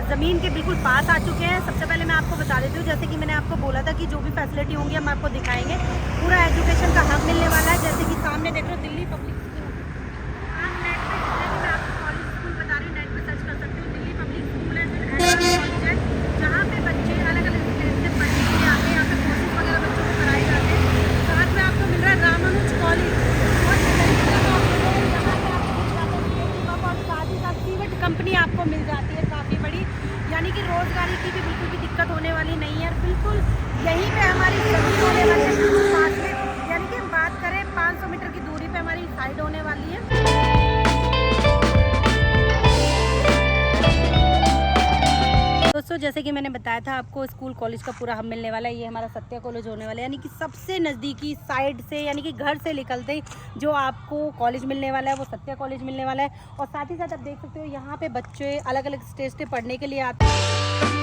ज़मीन के बिल्कुल पास आ चुके हैं। सबसे पहले मैं आपको बता देती हूँ, जैसे कि मैंने आपको बोला था कि जो भी फैसिलिटी होंगी हम आपको दिखाएंगे। पूरा एजुकेशन का हक मिलने वाला है। जैसे कि सामने देख रहे हो दिल्ली पब्लिक स्कूल, आप नेट पे जितने भी मैं आपको कॉलेज स्कूल बता रही हूँ नेट पे सर्च कर सकते हो। दिल्ली पब्लिक स्कूल है, कॉलेज है, जहाँ पे बच्चे अलग अलग स्टेट से पढ़ने के लिए आते हैं। यहाँ पे कोर्सेज वगैरह बच्चों को कराए जाते हैं। साथ में आपको मिल रहा है रामानुज कॉलेज और साथ ही साथ सीवेट कंपनी आपको मिल जाती है काफ़ी बड़ी, यानी कि रोजगारी की भी बिल्कुल भी दिक्कत होने वाली नहीं है। बिल्कुल यहीं पे हमारी सभी होने वाली है, बिल्कुल पास में, यानी कि हम बात करें 500 मीटर की दूरी पे हमारी साइड होने वाली है। दोस्तों जैसे कि मैंने बताया था आपको, स्कूल कॉलेज का पूरा हब मिलने वाला है। ये हमारा सत्या कॉलेज होने वाला है, यानी कि सबसे नज़दीकी साइड से, यानी कि घर से निकलते ही जो आपको कॉलेज मिलने वाला है वो सत्या कॉलेज मिलने वाला है। और साथ ही साथ आप देख सकते हो यहाँ पे बच्चे अलग अलग स्टेज से पढ़ने के लिए आते हैं।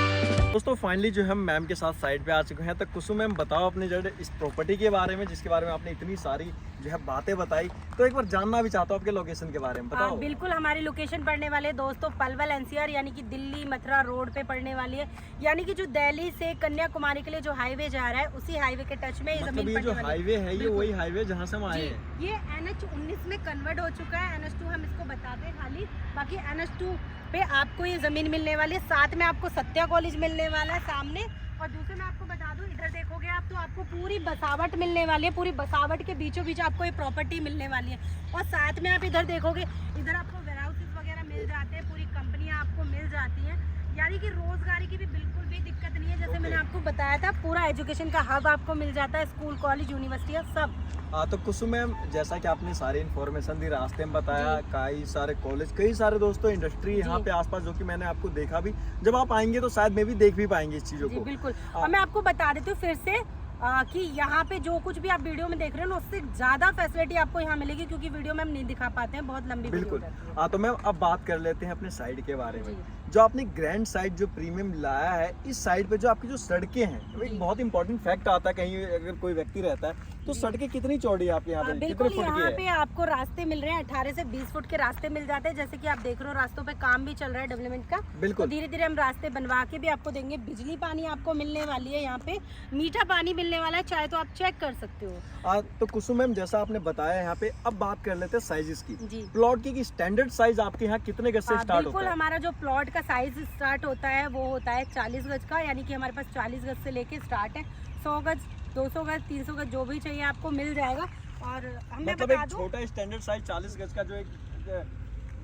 दोस्तों फाइनली जो हम मैम के साथ साइड पे आ चुके हैं। तो कुसुम मैम बताओ अपने जो इस प्रॉपर्टी के बारे में, जिसके बारे में आपने इतनी सारी जो है बातें बताई, तो एक बार जानना भी चाहता हूँ आपके लोकेशन के बारे में, बताओ। बिल्कुल, हमारी लोकेशन पड़ने वाले दोस्तों पलवल एनसीआर, यानी कि दिल्ली मथुरा रोड पे पड़ने वाली है। यानी कि जो दिल्ली से कन्याकुमारी के लिए जो हाईवे जा रहा है, उसी हाईवे के टच में मतलब ये जो हाईवे है ये वही हाईवे जहाँ से हम आए हैं। ये NH19 में कन्वर्ट हो चुका है। NH2 हम इसको बताते हैं खाली, बाकी NH2 पे आपको ये जमीन मिलने वाली है। साथ में आपको सत्या कॉलेज मिलने वाला है सामने। और दूसरे मैं आपको बता दूं, इधर देखोगे आप तो आपको पूरी बसावट मिलने वाली है। पूरी बसावट के बीचों बीच आपको ये प्रॉपर्टी मिलने वाली है। और साथ में आप इधर देखोगे, इधर आपको वेयर हाउसेस वगैरह मिल जाते हैं, पूरी कंपनियां आपको मिल जाती हैं। यानी कि रोजगारी की भी बिल्कुल भी दिक्कत नहीं है। जैसे मैंने आपको बताया था, पूरा एजुकेशन का हब आपको मिल जाता है, स्कूल कॉलेज यूनिवर्सिटी सब। हाँ तो कुसुम मैम, जैसा कि आपने सारी इन्फॉर्मेशन दी, रास्ते में बताया, कई सारे कॉलेज, कई सारे दोस्तों इंडस्ट्री यहाँ पे आसपास, जो कि मैंने आपको देखा भी। जब आप आएंगे तो शायद मैं भी देख भी पाएंगे इस चीजों को। बिल्कुल। और मैं आपको बता देती हूँ फिर से कि यहाँ पे जो कुछ भी आप वीडियो में देख रहे हो ना, उससे ज्यादा फैसिलिटी आपको यहाँ मिलेगी, क्योंकि वीडियो में हम नहीं दिखा पाते हैं, बहुत लंबी बिल्कुल। हाँ तो मैम अब बात कर लेते हैं अपने साइड के बारे में। जो आपने ग्रैंड साइड जो प्रीमियम लाया है, इस साइड पे जो आपकी जो सड़कें हैं, एक बहुत इंपॉर्टेंट फैक्ट आता है कहीं अगर कोई व्यक्ति रहता है तो सड़कें कितनी चौड़ी है आपके यहाँ पे? बिल्कुल, यहाँ पे आपको रास्ते मिल रहे हैं 18 से 20 फुट के रास्ते मिल जाते हैं। जैसे कि आप देख रहे हो रास्तों पे काम भी चल रहा है डेवलपमेंट का। बिल्कुल, तो धीरे धीरे हम रास्ते बनवा के भी आपको देंगे। बिजली पानी आपको मिलने वाली है, यहाँ पे मीठा पानी मिलने वाला है, चाहे तो आप चेक कर सकते हो। तो कुसुम मैम जैसा आपने बताया यहाँ पे, अब बात कर लेते हैं साइजेस की। जी, प्लॉट की स्टैंडर्ड साइज आपके यहाँ कितने गज से स्टार्ट होता है? बिल्कुल, हमारा जो प्लॉट का साइज स्टार्ट होता है वो होता है 40 गज का, यानी कि हमारे पास 40 गज से लेके स्टार्ट है। 100 गज, 200 गज, 300 गज, जो भी चाहिए आपको मिल जाएगा। और हमें मतलब एक छोटा स्टैंडर्ड साइज 40 गज का जो एक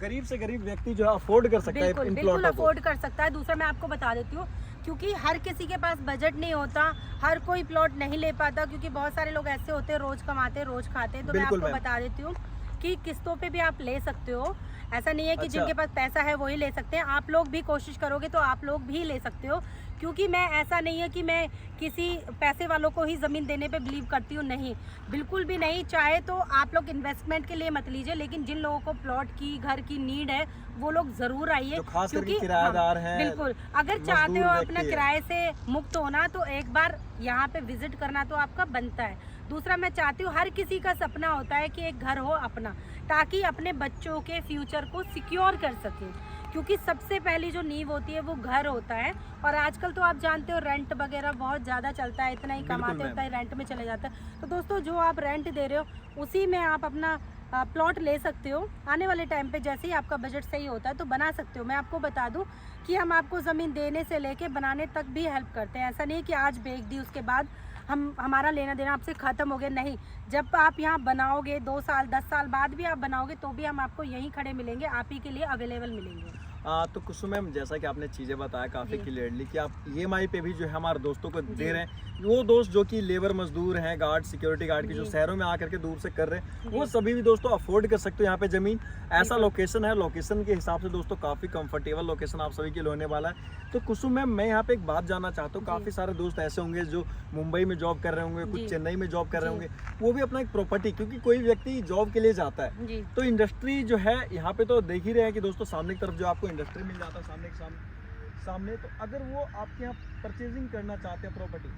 गरीब से गरीब व्यक्ति जो है अफोर्ड कर सकता है, बिल्कुल अफोर्ड कर सकता है। दूसरा मैं आपको बता देती हूँ, क्योंकि हर किसी के पास बजट नहीं होता, हर कोई प्लॉट नहीं ले पाता, क्योंकि बहुत सारे लोग ऐसे होते हैं रोज कमाते रोज खाते हैं। तो मैं आपको बता देती हूँ कि किस्तों पे भी आप ले सकते हो। ऐसा नहीं है कि जिनके पास पैसा है वही ले सकते हैं, आप लोग भी कोशिश करोगे तो आप लोग भी ले सकते हो। क्योंकि मैं ऐसा नहीं है कि मैं किसी पैसे वालों को ही ज़मीन देने पे बिलीव करती हूँ, नहीं, बिल्कुल भी नहीं। चाहे तो आप लोग इन्वेस्टमेंट के लिए मत लीजिए, लेकिन जिन लोगों को प्लॉट की, घर की नीड है, वो लोग ज़रूर आइए, क्योंकि किराएदार हैं। बिल्कुल, अगर चाहते हो अपना किराए से मुक्त होना तो एक बार यहाँ पे विजिट करना तो आपका बनता है। दूसरा मैं चाहती हूँ, हर किसी का सपना होता है कि एक घर हो अपना, ताकि अपने बच्चों के फ्यूचर को सिक्योर कर सकें, क्योंकि सबसे पहली जो नींव होती है वो घर होता है। और आजकल तो आप जानते हो रेंट वगैरह बहुत ज़्यादा चलता है, इतना ही कमाते उतना ही रेंट में चले जाता है। तो दोस्तों जो आप रेंट दे रहे हो उसी में आप अपना प्लॉट ले सकते हो। आने वाले टाइम पे जैसे ही आपका बजट सही होता है तो बना सकते हो। मैं आपको बता दूं कि हम आपको ज़मीन देने से लेके बनाने तक भी हेल्प करते हैं। ऐसा नहीं है कि आज बेच दी उसके बाद हमारा लेना देना आपसे ख़त्म हो गया, नहीं। जब आप यहाँ बनाओगे 2 साल 10 साल बाद भी आप बनाओगे तो भी हम आपको यहीं खड़े मिलेंगे, आप ही के लिए अवेलेबल मिलेंगे। तो कुसुम मैम जैसा कि आपने चीज़ें बताया काफ़ी क्लियरली कि आप EMI पे भी जो है हमारे दोस्तों को दे रहे हैं। वो दोस्त जो कि लेबर मजदूर हैं, गार्ड, सिक्योरिटी गार्ड की जो शहरों में आकर के दूर से कर रहे हैं, वो सभी भी दोस्तों अफोर्ड कर सकते हो यहाँ पे ज़मीन। ऐसा लोकेशन है, लोकेशन के हिसाब से दोस्तों काफ़ी कंफर्टेबल लोकेशन आप सभी के लिए होने वाला है। तो कुसुम मैम मैं यहाँ पे एक बात जानना चाहता हूँ, काफ़ी सारे दोस्त ऐसे होंगे जो मुंबई में जॉब कर रहे होंगे, कुछ चेन्नई में जॉब कर रहे होंगे, वो भी अपना एक प्रॉपर्टी, क्योंकि कोई व्यक्ति जॉब के लिए जाता है तो इंडस्ट्री जो है यहाँ पे तो देख ही रहे हैं कि दोस्तों सामने की तरफ जो आपको इंडस्ट्री मिल जाता है, सामने। तो अगर वो आपके यहाँ परचेजिंग करना चाहते हैं प्रॉपर्टी,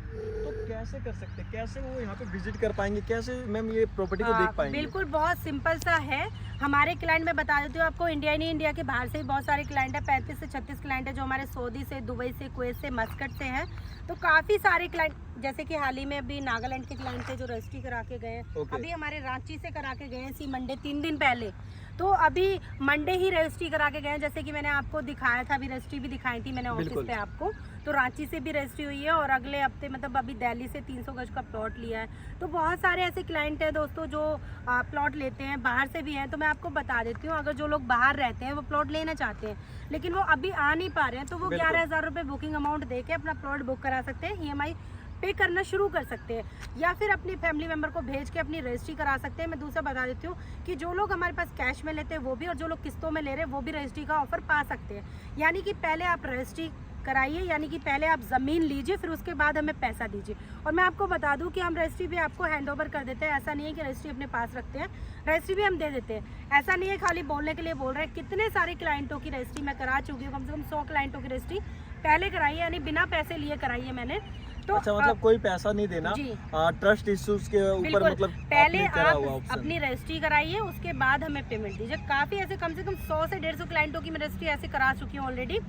तो कैसे कर सकते हैं, कैसे वो यहाँ पे विजिट कर पाएंगे, कैसे मैम ये प्रॉपर्टी को देख पाएंगे? बिल्कुल बहुत सिंपल सा है। हमारे क्लाइंट मैं बता देती हूँ आपको, इंडिया नहीं, इंडिया के बाहर से भी बहुत सारे क्लाइंट है, 35 से 36 क्लाइंट है जो हमारे सऊदी से, दुबई से, कुवैत से, मस्कट से हैं। तो काफ़ी सारे क्लाइंट, जैसे कि हाल ही में अभी नागालैंड के क्लाइंट थे जो रजिस्ट्री करा के गए हैं। अभी हमारे रांची से करा के गए हैं इसी मंडे 3 दिन पहले। तो अभी मंडे ही रजिस्ट्री करा के गए हैं, जैसे कि मैंने आपको दिखाया था, अभी रजिस्ट्री भी दिखाई थी मैंने ऑफिस पे आपको। तो रांची से भी रजिस्ट्री हुई है और अगले हफ्ते मतलब अभी दिल्ली से 300 गज का प्लॉट लिया है। तो बहुत सारे ऐसे क्लाइंट हैं दोस्तों जो प्लॉट लेते हैं, बाहर से भी हैं। तो मैं आपको बता देती हूँ, अगर जो लोग बाहर रहते हैं वो प्लॉट लेना चाहते हैं लेकिन वो अभी आ नहीं पा रहे हैं, तो वो 11,000 रुपये बुकिंग अमाउंट दे के अपना प्लॉट बुक करा सकते हैं, EMI पे करना शुरू कर सकते हैं, या फिर अपनी फैमिली मेंबर को भेज के अपनी रजिस्ट्री करा सकते हैं। मैं दूसरा बता देती हूँ कि जो लोग हमारे पास कैश में लेते हैं वो भी, और जो लोग किस्तों में ले रहे हैं वो भी रजिस्ट्री का ऑफर पा सकते हैं। यानी कि पहले आप रजिस्ट्री कराइए, यानी कि पहले आप ज़मीन लीजिए, फिर उसके बाद हमें पैसा दीजिए। और मैं आपको बता दूं कि हम रजिस्ट्री भी आपको हैंड ओवर कर देते हैं। ऐसा नहीं है कि रजिस्ट्री अपने पास रखते हैं, रजिस्ट्री भी हम दे देते हैं। ऐसा नहीं है खाली बोलने के लिए बोल रहे हैं। कितने सारे क्लाइंटों की रजिस्ट्री मैं करा चुकी हूँ, कम से कम 100 क्लाइंटों की रजिस्ट्री पहले कराई है, यानी बिना पैसे लिए कराई है मैंने। तो अच्छा, मतलब कोई पैसा नहीं देना, ट्रस्ट इश्यूज के ऊपर, मतलब पहले आप अपनी रजिस्ट्री कराइए, उसके बाद हमें पेमेंट दीजिए। काफ़ी ऐसे कम से कम 100 से 150 क्लाइंटों की मैं रजिस्ट्री ऐसे करा चुकी हूँ ऑलरेडी।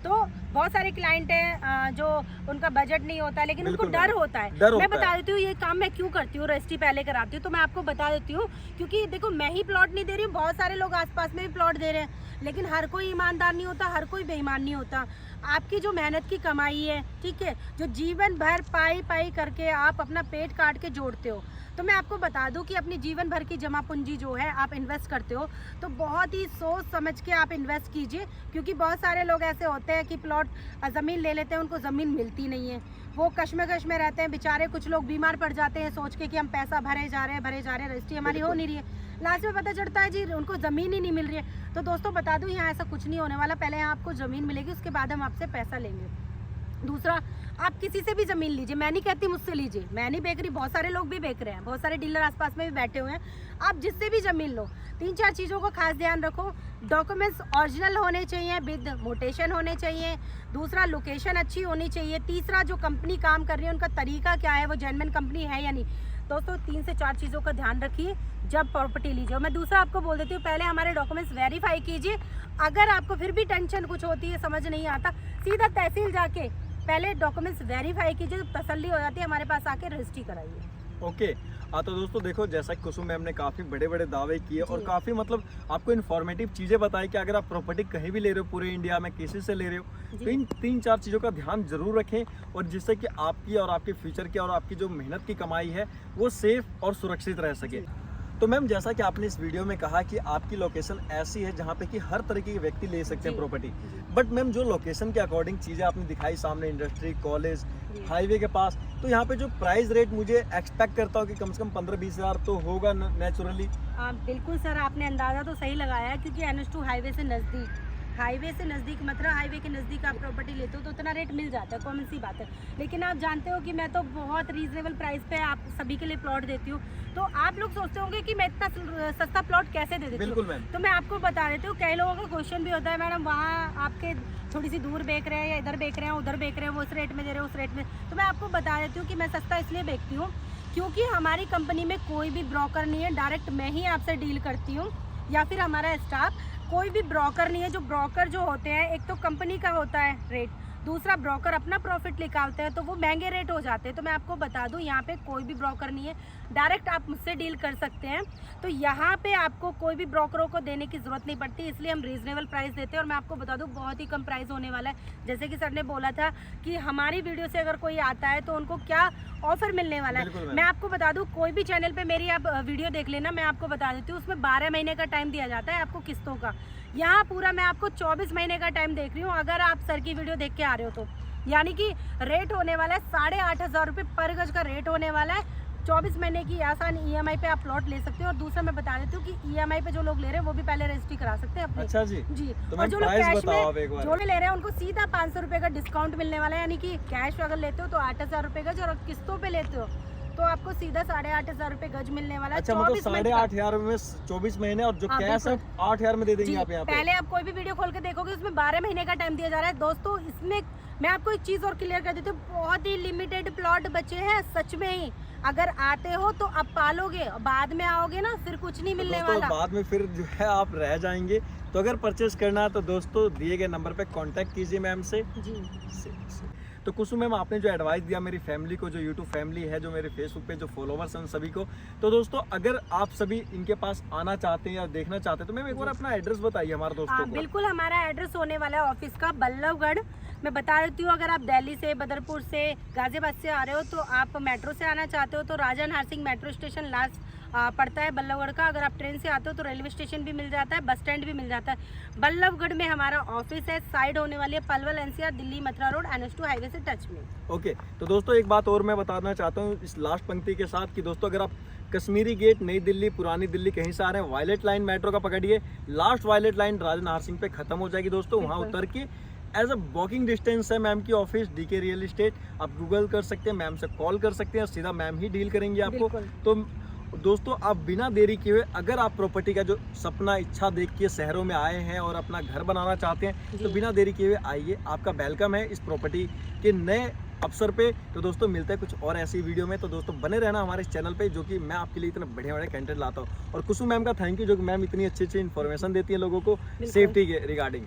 तो बहुत सारे क्लाइंट हैं जो उनका बजट नहीं होता लेकिन उनको डर होता है। मैं बता देती हूँ ये काम मैं क्यों करती हूँ, रजिस्ट्री पहले कराती हूँ। तो मैं आपको बता देती हूँ, क्योंकि देखो मैं ही प्लॉट नहीं दे रही हूँ, बहुत सारे लोग आसपास में भी प्लॉट दे रहे हैं, लेकिन हर कोई ईमानदार नहीं होता, हर कोई बेईमान नहीं होता। आपकी जो मेहनत की कमाई है, ठीक है, जो जीवन भर पाई पाई करके आप अपना पेट काट के जोड़ते हो, तो मैं आपको बता दूं कि अपनी जीवन भर की जमा पूंजी जो है आप इन्वेस्ट करते हो, तो बहुत ही सोच समझ के आप इन्वेस्ट कीजिए। क्योंकि बहुत सारे लोग ऐसे होते हैं कि प्लॉट ज़मीन ले लेते हैं, उनको ज़मीन मिलती नहीं है, वो कश्मकश में रहते हैं बेचारे। कुछ लोग बीमार पड़ जाते हैं सोच के कि हम पैसा भरे जा रहे हैं, रजिस्ट्री हमारी हो नहीं रही है, लास्ट में पता चलता है जी उनको ज़मीन ही नहीं मिल रही है। तो दोस्तों बता दूं, यहाँ ऐसा कुछ नहीं होने वाला। पहले यहाँ आपको ज़मीन मिलेगी, उसके बाद हम आपसे पैसा लेंगे। दूसरा, आप किसी से भी ज़मीन लीजिए, मैं नहीं कहती मुझसे लीजिए, मैं नहीं बेच रही, बहुत सारे लोग भी बेच रहे हैं, बहुत सारे डीलर आसपास में भी बैठे हुए हैं। आप जिससे भी ज़मीन लो, 3-4 चीज़ों को खास ध्यान रखो। डॉक्यूमेंट्स ओरिजिनल होने चाहिए, विद मोटेशन होने चाहिए। दूसरा, लोकेशन अच्छी होनी चाहिए। तीसरा, जो कंपनी काम कर रही है उनका तरीका क्या है, वो जेन्युइन कंपनी है या नहीं। दोस्तों 3 से 4 चीज़ों का ध्यान रखिए जब प्रॉपर्टी लीजिए। मैं दूसरा आपको बोल देती हूँ, पहले हमारे डॉक्यूमेंट्स वेरीफाई कीजिए। अगर आपको फिर भी टेंशन कुछ होती है, समझ नहीं आता, सीधा तहसील जाके पहले डॉक्यूमेंट्स वेरीफाई कीजिए, जब तसल्ली हो जाती है हमारे पास आके रजिस्ट्री कराइए। ओके। तो दोस्तों देखो, जैसा कि कुसुम मैम ने काफ़ी बड़े बड़े दावे किए और काफ़ी मतलब आपको इन्फॉर्मेटिव चीज़ें बताई कि अगर आप प्रॉपर्टी कहीं भी ले रहे हो, पूरे इंडिया में किसी से ले रहे हो, तो इन 3-4 चीज़ों का ध्यान जरूर रखें, और जिससे कि आपकी और आपके फ्यूचर की और आपकी जो मेहनत की कमाई है वो सेफ और सुरक्षित रह सके। तो मैम, जैसा कि आपने इस वीडियो में कहा कि आपकी लोकेशन ऐसी है जहाँ पे कि हर तरीके के व्यक्ति ले सकते हैं प्रॉपर्टी, बट मैम जो लोकेशन के अकॉर्डिंग चीज़ें आपने दिखाई सामने, इंडस्ट्री, कॉलेज, हाईवे के पास, तो यहाँ पे जो प्राइस रेट मुझे एक्सपेक्ट करता हूँ कि कम से कम 15-20 हज़ार तो होगा नेचुरली। बिल्कुल सर, आपने अंदाज़ा तो सही लगाया है, क्योंकि NH2 हाईवे से नज़दीक मतलब हाईवे के नज़दीक आप प्रॉपर्टी लेते हो तो उतना रेट मिल जाता है, कॉमन सी बात है। लेकिन आप जानते हो कि मैं तो बहुत रीजनेबल प्राइस पे आप सभी के लिए प्लॉट देती हूँ। तो आप लोग सोचते होंगे कि मैं इतना सस्ता प्लॉट कैसे दे देती हूँ। तो मैं आपको बता देती हूँ, कई लोगों का क्वेश्चन भी होता है, मैडम वहाँ आपके थोड़ी सी दूर बेच रहे हैं या इधर बेच रहे हैं, उधर बेच रहे हैं, वो इस रेट में दे रहे हैं, उस रेट में। तो मैं आपको बता देती हूँ कि मैं सस्ता इसलिए बेचती हूँ क्योंकि हमारी कंपनी में कोई भी ब्रोकर नहीं है, डायरेक्ट मैं ही आपसे डील करती हूँ, या फिर हमारा स्टाफ, कोई भी ब्रोकर नहीं है। जो ब्रोकर जो होते हैं, एक तो कंपनी का होता है रेट, दूसरा ब्रोकर अपना प्रॉफिट निकालते हैं, तो वो महंगे रेट हो जाते हैं। तो मैं आपको बता दूं, यहाँ पे कोई भी ब्रोकर नहीं है, डायरेक्ट आप मुझसे डील कर सकते हैं। तो यहाँ पे आपको कोई भी ब्रोकरों को देने की ज़रूरत नहीं पड़ती, इसलिए हम रीजनेबल प्राइस देते हैं। और मैं आपको बता दूं, बहुत ही कम प्राइस होने वाला है। जैसे कि सर ने बोला था कि हमारी वीडियो से अगर कोई आता है तो उनको क्या ऑफर मिलने वाला है, मैं आपको बता दूं, कोई भी चैनल पे मेरी आप वीडियो देख लेना, मैं आपको बता देती हूँ, उसमें 12 महीने का टाइम दिया जाता है आपको किस्तों का। यहाँ पूरा मैं आपको 24 महीने का टाइम देख रही हूँ, अगर आप सर की वीडियो देख के आ रहे हो तो। यानी कि रेट होने वाला है 8,500 रुपये पर गज का रेट होने वाला है। 24 महीने की आसान EMI पे आप प्लॉट ले सकते हो। और दूसरा मैं बता देती हूँ कि EMI पे जो लोग ले रहे हैं वो भी पहले रजिस्ट्री करा सकते हैं अपनी। अच्छा जी। तो और जो लोग कैश में जो ले रहे हैं उनको सीधा 500 रुपये का डिस्काउंट मिलने वाला है। यानी कि कैश अगर लेते हो तो 8,000 रुपये का, जो किस्तों पे लेते हो तो आपको सीधा 8,500 रुपए गज मिलने वाला है। अच्छा, मतलब 24 8,500 में 24 महीने, और जो हाँ, कैश है 8,000 में दे देंगे जी, आप यहाँ पे। पहले आप कोई भी वीडियो खोल के देखोगे उसमें 12 महीने का टाइम दिया जा रहा है दोस्तों। इसमें मैं आपको एक चीज और क्लियर कर देती हूँ, बहुत ही लिमिटेड प्लॉट बचे हैं सच में ही। अगर आते हो तो आप पालोगे, बाद में आओगे ना फिर कुछ नहीं मिलने दोस्तों वाला। बाद में फिर जो है आप रह जाएंगे। तो अगर परचेस करना है तो दोस्तों दिए गए नंबर पे कांटेक्ट कीजिए मैम से। जी तो कुसुम मैम, आपने जो एडवाइस दिया मेरी फैमिली को, जो यूट्यूब फैमिली है, जो मेरे फेसबुक पे जो फॉलोवर्स हैं उन सभी को, तो दोस्तों अगर आप सभी इनके पास आना चाहते हैं या देखना चाहते हैं तो मैम एक बार अपना एड्रेस बताइए हमारे दोस्तों को। बिल्कुल, हमारा एड्रेस होने वाला है ऑफिस का बल्लभगढ़। मैं बता देती हूँ, अगर आप दिल्ली से, बदरपुर से, गाजियाबाद से आ रहे हो तो आप मेट्रो से आना चाहते हो तो Raja Nahar Singh metro station last पड़ता है बल्लभगढ़ का। अगर आप ट्रेन से आते हो तो रेलवे स्टेशन भी मिल जाता है, बस स्टैंड भी मिल जाता है। बल्लभगढ़ में हमारा ऑफिस है, साइड होने वाली है Palwal NCR Delhi Mathura road NH2 highway से टच में। ओके, तो दोस्तों एक बात और मैं बताना चाहता हूँ इस लास्ट पंक्ति के साथ कि दोस्तों अगर आप कश्मीरी गेट, नई दिल्ली, पुरानी दिल्ली कहीं से आ रहे हैं, वायलेट लाइन मेट्रो का पकड़िए। लास्ट वायलेट लाइन राजा नाहर सिंह पे खत्म हो जाएगी दोस्तों, वहाँ उतर के एज अ वॉकिंग डिस्टेंस है मैम की ऑफिस, DK रियल एस्टेट। आप गूगल कर सकते हैं, मैम से कॉल कर सकते हैं, सीधा मैम ही डील करेंगे आपको। तो दोस्तों आप बिना देरी किए, अगर आप प्रॉपर्टी का जो सपना, इच्छा देख के शहरों में आए हैं और अपना घर बनाना चाहते हैं तो बिना देरी किए आइए, आपका वेलकम है इस प्रॉपर्टी के नए अवसर पे। तो दोस्तों मिलते हैं कुछ और ऐसी वीडियो में। तो दोस्तों बने रहना हमारे इस चैनल पे, जो कि मैं आपके लिए इतना बढ़िया बढ़िया कंटेंट लाता हूँ। और कुसुम मैम का थैंक यू, जो कि मैम इतनी अच्छी अच्छी इन्फॉर्मेशन देती है लोगों को सेफ्टी के रिगार्डिंग।